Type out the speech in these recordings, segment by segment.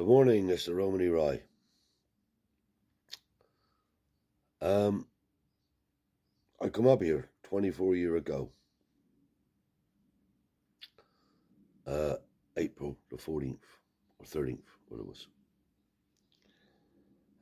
Good morning, Mr. Romany Rye. I come up here 24 years ago, uh, April the 14th or 13th, what it was.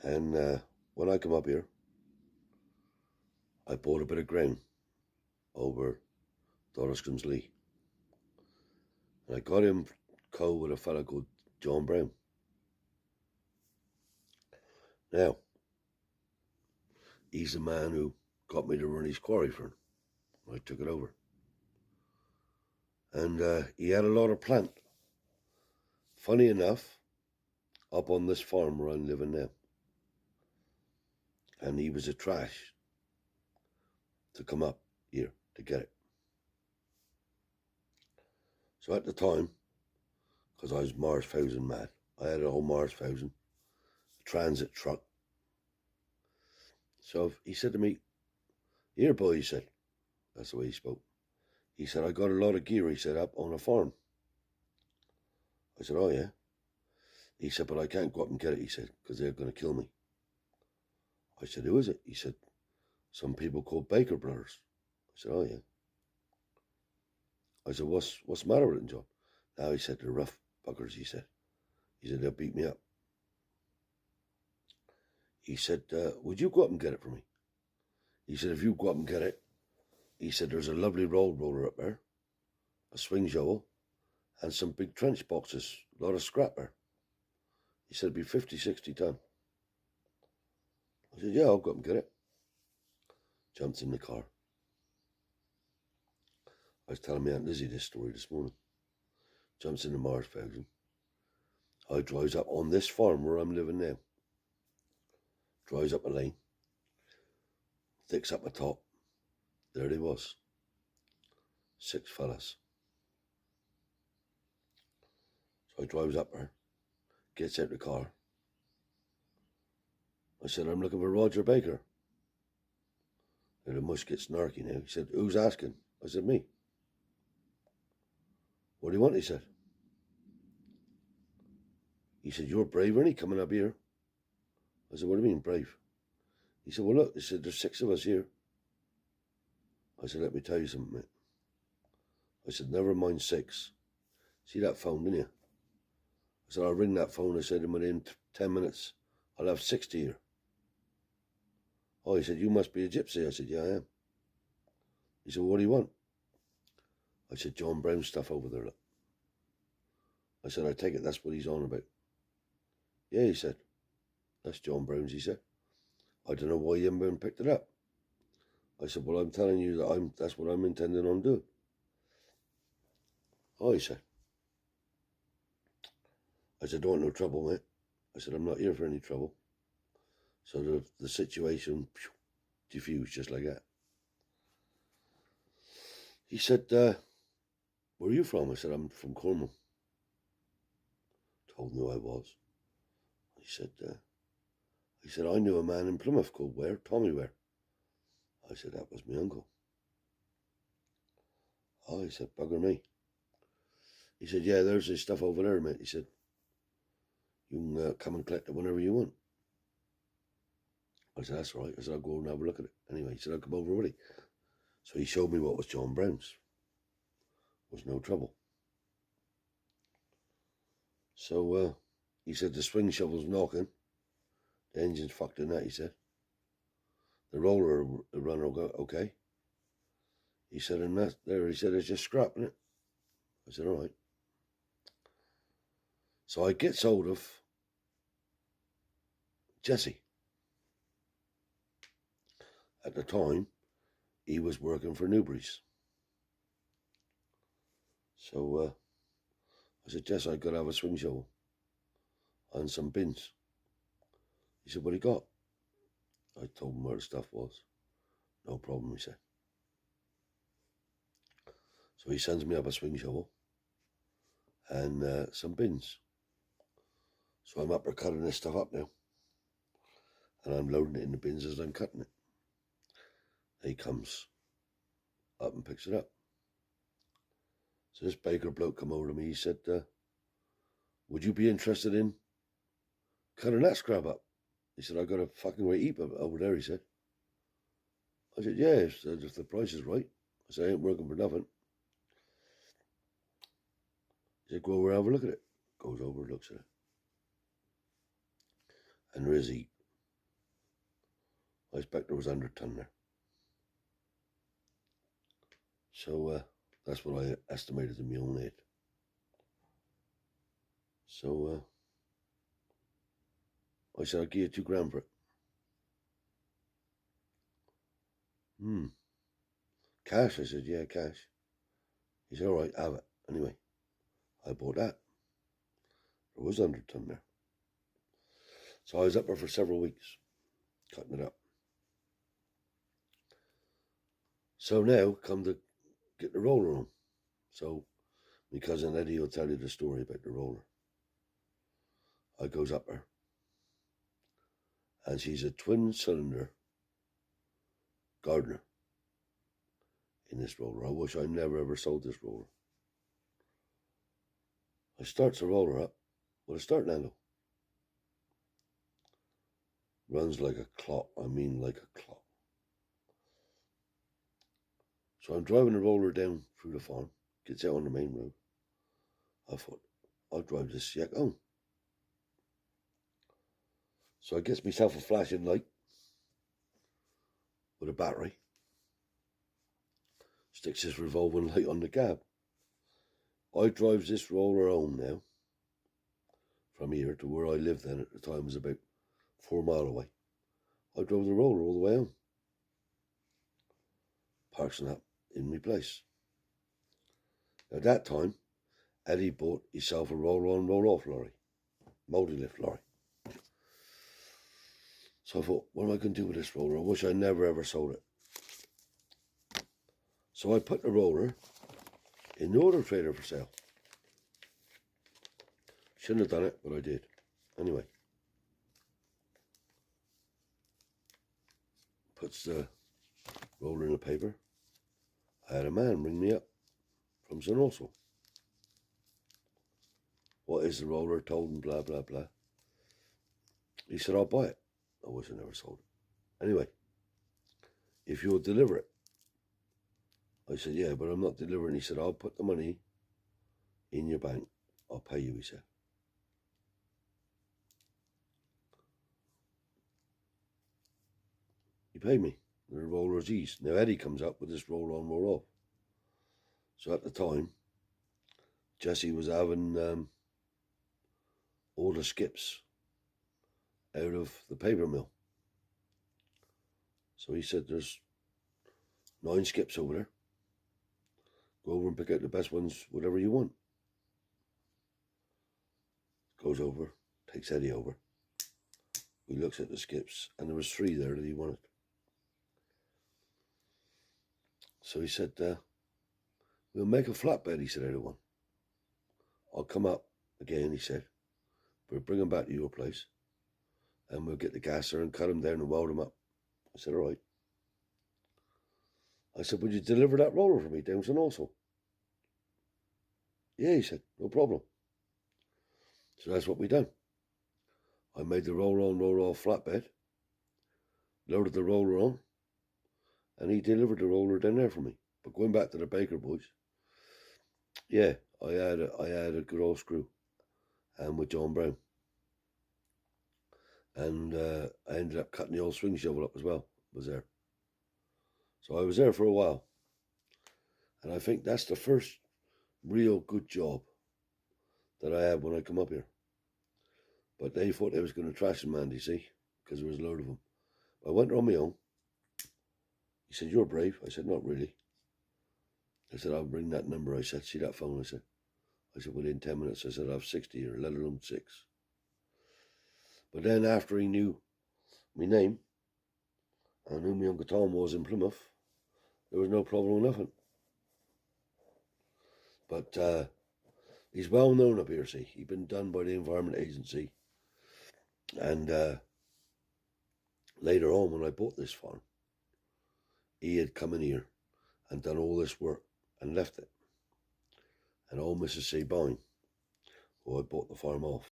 And when I come up here, I bought a bit of ground over Doriscombe's Lee. And I got in co with a fella called John Brown. Now, he's the man who got me to run his quarry for him. I took it over. And he had a lot of plant. Funny enough, up on this farm where I'm living now. And he was a trash to come up here to get it. So at the time, because I was Marsfousen mad, I had a whole Marsfousen, a transit truck. So he said to me, "Here, boy," he said, that's the way he spoke. He said, "I got a lot of gear," he said, "up on a farm." I said, "Oh, yeah." He said, "But I can't go up and get it," he said, "because they're going to kill me." I said, "Who is it?" He said, "Some people called Baker Brothers." I said, "Oh, yeah." I said, what's the matter with it, John?" "Now," he said, "they're rough buggers," he said. "They'll beat me up." He said, "Would you go up and get it for me?" He said, "If you go up and get it," he said, "there's a lovely road roller up there, a swing shovel, and some big trench boxes, a lot of scrap there." He said, "It'd be 50, 60 ton. I said, "Yeah, I'll go up and get it." Jumped in the car. I was telling my Aunt Lizzie this story this morning. Jumps in the Marsfousen. I drives up on this farm where I'm living now. Drives up a lane. Sticks up the top. There they was. 6 fellas. So I drives up there. Gets out the car. I said, "I'm looking for Roger Baker." And the mush gets snarky now. He said, "Who's asking?" I said, "Me." "What do you want?" he said. He said, "You're brave, aren't you, coming up here?" I said, "What do you mean, brave?" He said, "Well, look," he said, "there's 6 of us here." I said, "Let me tell you something, mate." I said, "Never mind 6. See that phone, didn't you?" I said, "I'll ring that phone." I said, "and within 10 minutes, I'll have 60 here." "Oh," he said, "you must be a gypsy." I said, "Yeah, I am." He said, "What do you want?" I said, "John Brown stuff over there, look." I said, "I take it that's what he's on about." "Yeah," he said, "that's John Brown's," he said. "I don't know why you haven't picked it up." I said, "Well, I'm telling you that that's what I'm intending on doing." "Oh," he said. I said, "Don't want no trouble, mate." I said, "I'm not here for any trouble." So the situation diffused just like that. He said, "Where are you from?" I said, "I'm from Cornwall." Told him who I was. He said, "I knew a man in Plymouth called Ware, Tommy Ware." I said, "That was my uncle." "Oh," he said, "bugger me." He said, "Yeah, there's his stuff over there, mate." He said, "You can come and collect it whenever you want." I said, "That's right." I said, "I'll go and have a look at it." Anyway, he said, "I'll come over already." So he showed me what was John Brown's. Was no trouble. So he said, "The swing shovel's knocking. The engine's fucked in that," he said. "The roller will run okay." He said, "And that there," he said, "it's just scrapping it." I said, "All right." So I gets hold of Jesse. At the time, he was working for Newbury's. So I said, "Jess, I got to have a swing shovel and some bins." He said, "What do you got?" I told him where the stuff was. "No problem," he said. So he sends me up a swing shovel and some bins. So I'm up there cutting this stuff up now. And I'm loading it in the bins as I'm cutting it. He comes up and picks it up. So this Baker bloke come over to me. He said, "Would you be interested in cutting that scrap up. He said, I got a fucking great heap of it over there, he said. I said, yeah, if the price is right. I said, I ain't working for nothing. He said, go over and have a look at it. Goes over, looks at it. And there is heap. I expect there was 100 ton there. So that's what I estimated in my own head. So I said, I'll give you $2,000 for it. Cash? I said, yeah, cash. He said, all right, have it. Anyway, I bought that. There was 100 ton there. So I was up there for several weeks, cutting it up. So now, come to get the roller on. So my cousin Eddie will tell you the story about the roller. I goes up there, and she's a twin cylinder Gardner in this roller. I wish I never ever sold this roller. I starts the roller up with a starting angle. Runs like a clock. I mean like a clock. So I'm driving the roller down through the farm. Gets out on the main road. I thought, I'll drive this yak home. So I gets myself a flashing light with a battery. Sticks this revolving light on the cab. I drives this roller home now. From here to where I lived then at the time was about 4 miles away. I drove the roller all the way home. Parking up in my place. At that time, Eddie bought himself a roll-on, roll-off lorry. Multi-lift lorry. So I thought, what am I going to do with this roller? I wish I never ever sold it. So I put the roller in the auto trader for sale. Shouldn't have done it, but I did. Anyway. Puts the roller in the paper. I had a man ring me up from St. Austell. What is the roller? Told him blah, blah, blah. He said, I'll buy it. I wish I never sold it. Anyway, if you'll deliver it. I said, yeah, but I'm not delivering. He said, I'll put the money in your bank. I'll pay you, he said. He paid me. The roller's eased. Now Eddie comes up with this roll on, roll off. So at the time, Jesse was having all the skips out of the paper mill. So he said, there's 9 skips over there. Go over and pick out the best ones, whatever you want. Goes over, takes Eddie over. He looks at the skips, and there was 3 there that he wanted. So he said, we'll make a flatbed, he said, out of one. I'll come up again, he said. We'll bring them back to your place. And we'll get the gasser and cut them down and weld them up. I said, all right. I said, would you deliver that roller for me down St. Austell? Yeah, he said, no problem. So that's what we done. I made the roll on, roll off flatbed, loaded the roller on, and he delivered the roller down there for me. But going back to the Baker boys, yeah, I had a good old screw, and with John Brown. And I ended up cutting the old swing shovel up as well, was there. So I was there for a while. And I think that's the first real good job that I had when I come up here. But they thought they was going to trash the man, you see, because there was a load of them. I went on my own. He said, you're brave. I said, not really. I said, I'll bring that number. I said, see that phone? I said, within 10 minutes. I said, I have 60 here, let alone 6. But then after he knew my name, and who my Uncle Tom was in Plymouth, there was no problem with nothing. But he's well known up here, see. He'd been done by the Environment Agency. And later on, when I bought this farm, he had come in here and done all this work and left it. And old Mrs. C. Bine, who I bought the farm off,